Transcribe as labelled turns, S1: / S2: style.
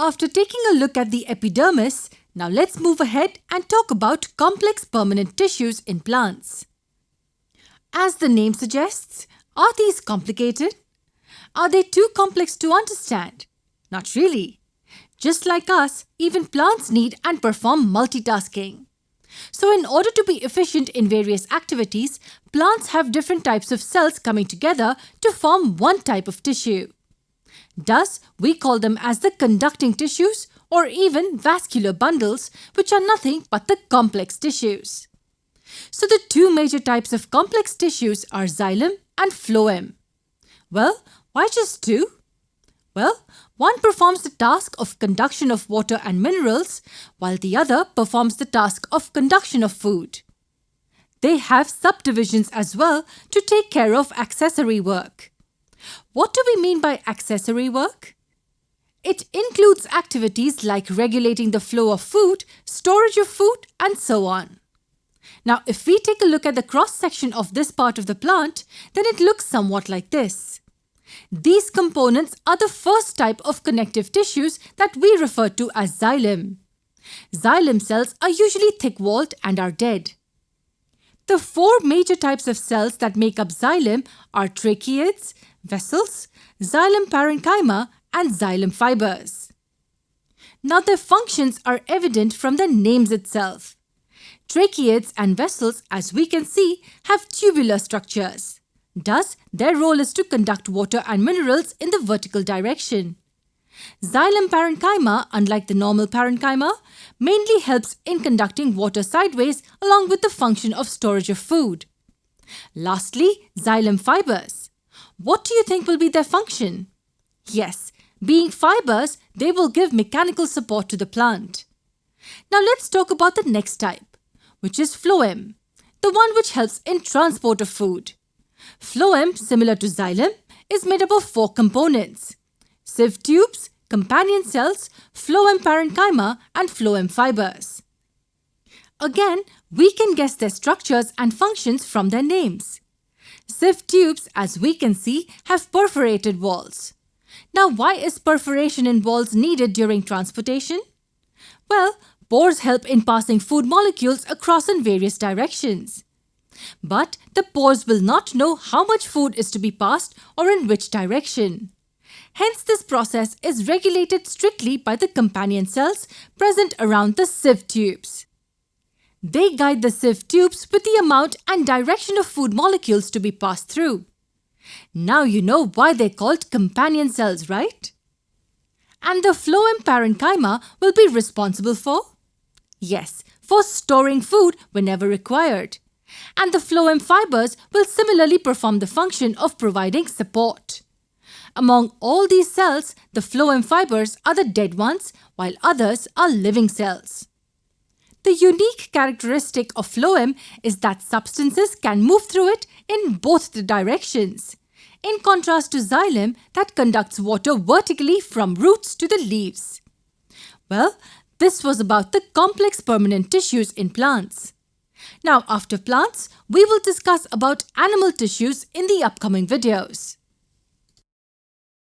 S1: After taking a look at the epidermis, now let's move ahead and talk about complex permanent tissues in plants. As the name suggests, are these complicated? Are they too complex to understand? Not really. Just like us, even plants need and perform multitasking. So in order to be efficient in various activities, plants have different types of cells coming together to form one type of tissue. Thus, we call them as the conducting tissues or even vascular bundles, which are nothing but the complex tissues. So the two major types of complex tissues are xylem and phloem. Well, why just two? Well, one performs the task of conduction of water and minerals, while the other performs the task of conduction of food. They have subdivisions as well to take care of accessory work. What do we mean by accessory work? It includes activities like regulating the flow of food, storage of food, and so on. Now, if we take a look at the cross-section of this part of the plant, then it looks somewhat like this. These components are the first type of connective tissues that we refer to as xylem. Xylem cells are usually thick-walled and are dead. The four major types of cells that make up xylem are tracheids, vessels, xylem parenchyma, and xylem fibers. Now their functions are evident from the names itself. Tracheids and vessels, as we can see, have tubular structures. Thus, their role is to conduct water and minerals in the vertical direction. Xylem parenchyma, unlike the normal parenchyma, mainly helps in conducting water sideways along with the function of storage of food. Lastly, xylem fibers. What do you think will be their function? Yes, being fibers, they will give mechanical support to the plant. Now let's talk about the next type, which is phloem, the one which helps in transport of food. Phloem, similar to xylem, is made up of four components: sieve tubes, companion cells, phloem parenchyma, and phloem fibers. Again, we can guess their structures and functions from their names. Sieve tubes, as we can see, have perforated walls. Now, why is perforation in walls needed during transportation? Well, pores help in passing food molecules across in various directions. But the pores will not know how much food is to be passed or in which direction. Hence, this process is regulated strictly by the companion cells present around the sieve tubes. They guide the sieve tubes with the amount and direction of food molecules to be passed through. Now you know why they're called companion cells, right? And the phloem parenchyma will be responsible for? Yes, for storing food whenever required. And the phloem fibers will similarly perform the function of providing support. Among all these cells, the phloem fibers are the dead ones, while others are living cells. The unique characteristic of phloem is that substances can move through it in both the directions, in contrast to xylem that conducts water vertically from roots to the leaves. Well, this was about the complex permanent tissues in plants. Now, after plants, we will discuss about animal tissues in the upcoming videos.